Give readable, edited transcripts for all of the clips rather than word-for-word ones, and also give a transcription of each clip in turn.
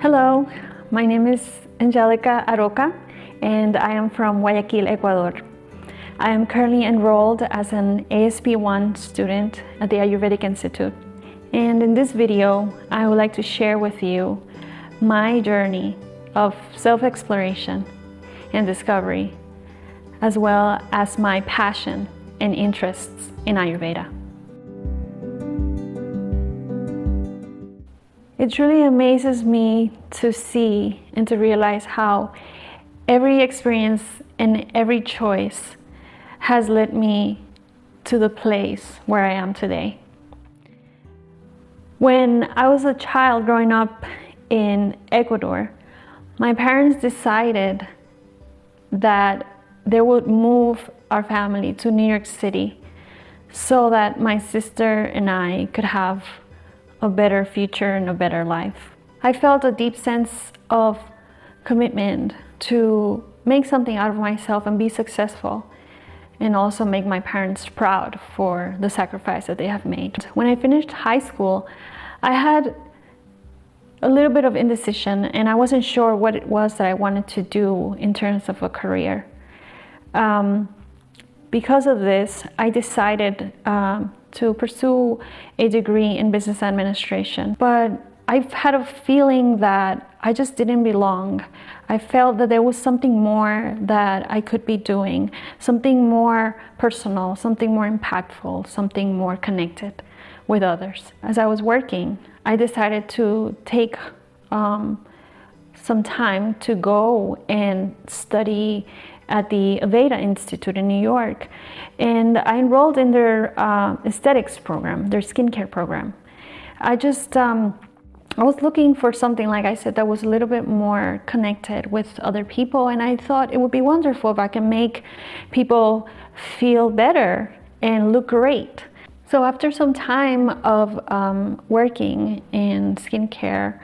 Hello, my name is Angelica and I am from Guayaquil, Ecuador. I am currently enrolled as an ASP1 student at the Ayurvedic Institute. And in this video, I would like to share with you my journey of self-exploration and discovery, as well as my passion and interests in Ayurveda. It truly amazes me to see and to realize how every experience and every choice has led me to the place where I am today. When I was a child growing up in Ecuador, my parents decided that they would move our family to New York City so that my sister and I could have a better future and a better life. I felt a deep sense of commitment to make something out of myself and be successful, and also make my parents proud for the sacrifice that they have made. When I finished high school, I had a little bit of indecision and I wasn't sure what it was that I wanted to do in terms of a career. Because of this, I decided to pursue a degree in business administration. But I've had a feeling that I just didn't belong. I felt that there was something more that I could be doing, something more personal, something more impactful, something more connected with others. As I was working, I decided to take some time to go and study at the Ayurveda Institute in New York. And I enrolled in their aesthetics program, their skincare program. I was looking for something, like I said, that was a little bit more connected with other people, and I thought it would be wonderful if I can make people feel better and look great. So after some time of working in skincare,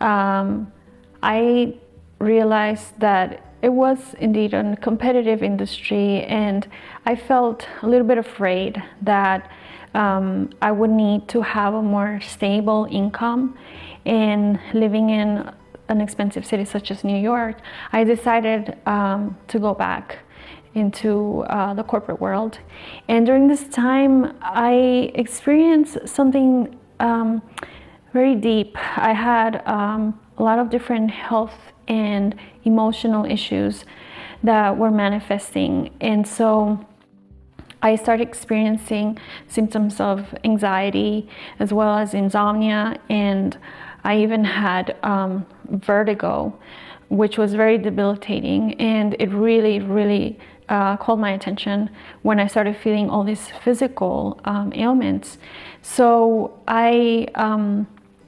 I realized that it was indeed a competitive industry, and I felt a little bit afraid that I would need to have a more stable income. And living in an expensive city such as New York, I decided to go back into the corporate world. And during this time, I experienced something very deep. I had a lot of different health and emotional issues that were manifesting, and so I started experiencing symptoms of anxiety as well as insomnia, and I even had vertigo, which was very debilitating, and it really called my attention when I started feeling all these physical ailments. So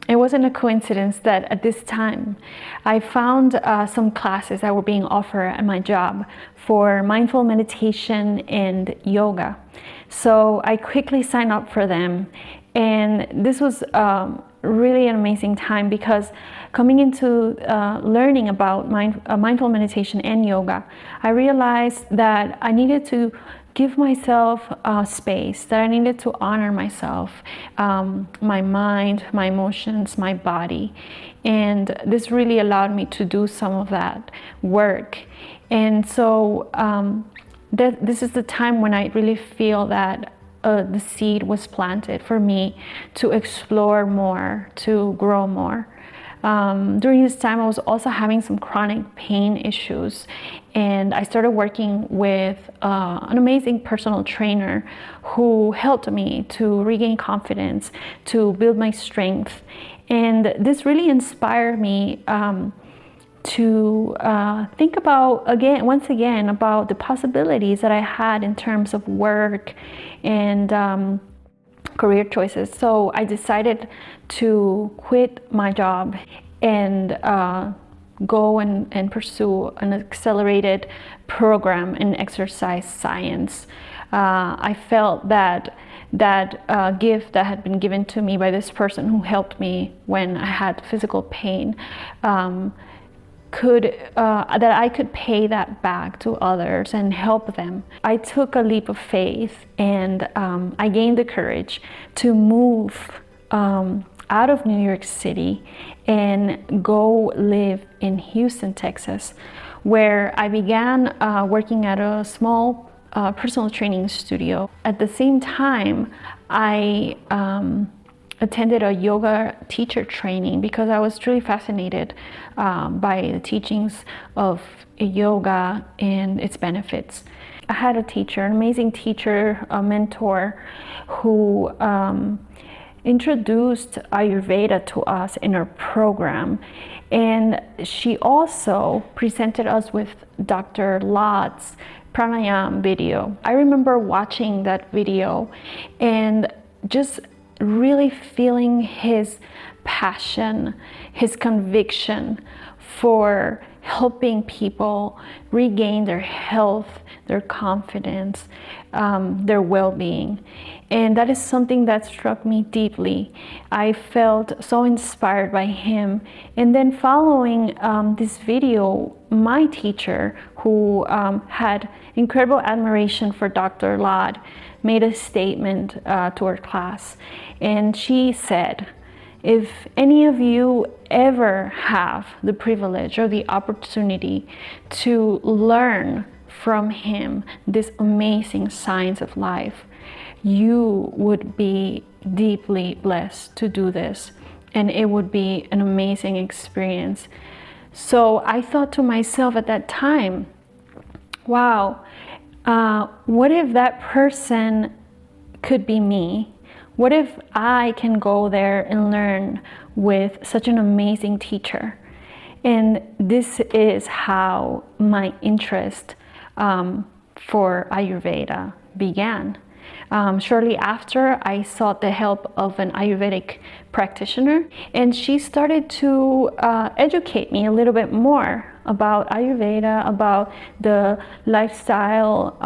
it wasn't a coincidence that at this time I found some classes that were being offered at my job for mindful meditation and yoga. So I quickly signed up for them, and this was really an amazing time, because coming into learning about mindful meditation and yoga, I realized that I needed to give myself space, that I needed to honor myself, my mind, my emotions, my body. And this really allowed me to do some of that work. And so this is the time when I really feel that the seed was planted for me to explore more, to grow more. During this time, I was also having some chronic pain issues, and I started working with an amazing personal trainer who helped me to regain confidence, to build my strength. And this really inspired me to think about, once again, about the possibilities that I had in terms of work and career choices. So I decided to quit my job and go and pursue an accelerated program in exercise science. I felt that gift that had been given to me by this person who helped me when I had physical pain, that I could pay that back to others and help them. I took a leap of faith, and I gained the courage to move out of New York City and go live in Houston, Texas, where I began working at a small personal training studio. At the same time, I attended a yoga teacher training because I was truly fascinated by the teachings of yoga and its benefits. I had a teacher, an amazing teacher, a mentor, who introduced Ayurveda to us in her program. And she also presented us with Dr. Lott's pranayama video. I remember watching that video and just really feeling his passion, his conviction for helping people regain their health, their confidence, their well-being. And that is something that struck me deeply. I felt so inspired by him. And then following this video, my teacher, who had incredible admiration for Dr. Lott, made a statement to our class. And she said, if any of you ever have the privilege or the opportunity to learn from him this amazing science of life, you would be deeply blessed to do this, and it would be an amazing experience. So I thought to myself at that time, wow, what if that person could be me? What if I can go there and learn with such an amazing teacher? And this is how my interest for Ayurveda began. Shortly after, I sought the help of an Ayurvedic practitioner, and she started to educate me a little bit more about Ayurveda, about the lifestyle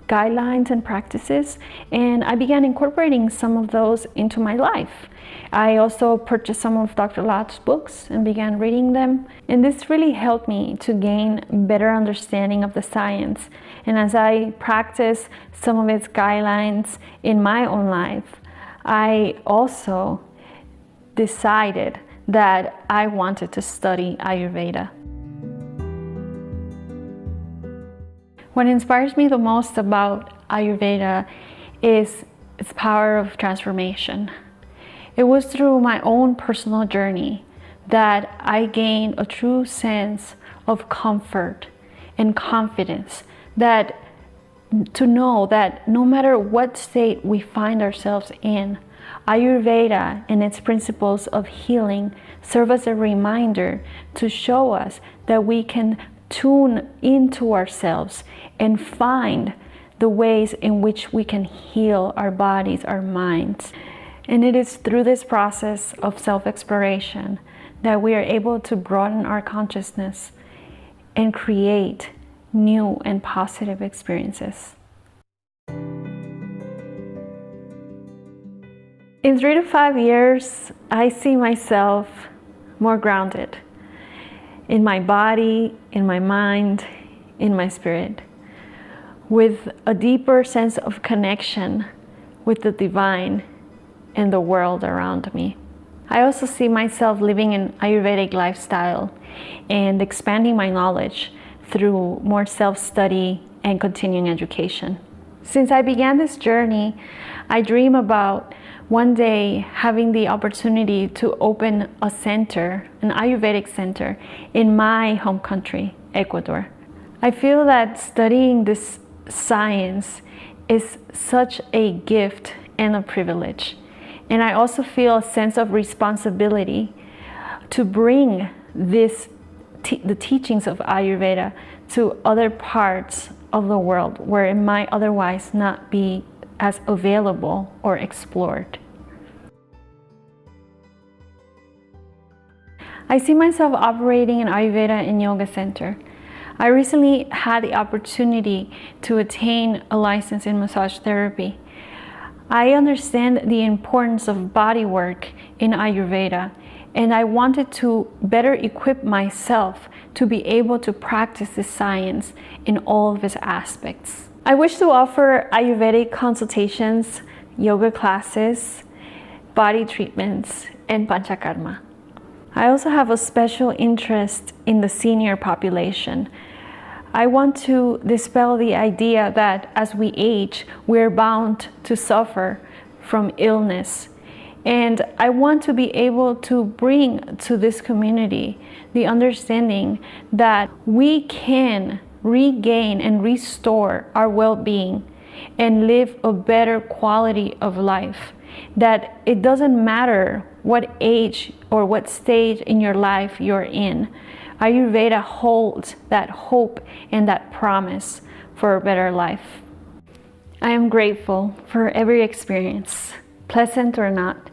guidelines and practices, and I began incorporating some of those into my life. I also purchased some of Dr. Lott's books and began reading them, and this really helped me to gain better understanding of the science. And as I practice some of its guidelines in my own life, I also decided that I wanted to study Ayurveda. What inspires me the most about Ayurveda is its power of transformation. It was through my own personal journey that I gained a true sense of comfort and confidence, that to know that no matter what state we find ourselves in, Ayurveda and its principles of healing serve as a reminder to show us that we can tune into ourselves and find the ways in which we can heal our bodies, our minds. And it is through this process of self-exploration that we are able to broaden our consciousness and create new and positive experiences. In 3 to 5 years, I see myself more grounded in my body, in my mind, in my spirit, with a deeper sense of connection with the divine and the world around me. I also see myself living an Ayurvedic lifestyle and expanding my knowledge through more self-study and continuing education. Since I began this journey, I dream about one day having the opportunity to open a center, an Ayurvedic center, in my home country, Ecuador. I feel that studying this science is such a gift and a privilege. And I also feel a sense of responsibility to bring the teachings of Ayurveda to other parts of the world where it might otherwise not be as available or explored. I see myself operating an Ayurveda and yoga center. I recently had the opportunity to attain a license in massage therapy. I understand the importance of body work in Ayurveda, and I wanted to better equip myself to be able to practice this science in all of its aspects. I wish to offer Ayurvedic consultations, yoga classes, body treatments, and Panchakarma. I also have a special interest in the senior population. I want to dispel the idea that as we age, we're bound to suffer from illness. And I want to be able to bring to this community the understanding that we can regain and restore our well-being and live a better quality of life. That it doesn't matter what age or what stage in your life you're in. Ayurveda holds that hope and that promise for a better life. I am grateful for every experience, pleasant or not,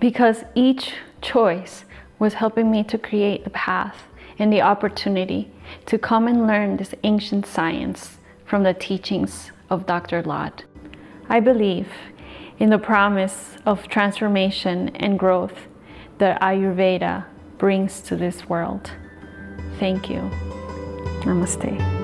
because each choice was helping me to create the path and the opportunity to come and learn this ancient science from the teachings of Dr. Lad. I believe in the promise of transformation and growth that Ayurveda brings to this world. Thank you. Namaste.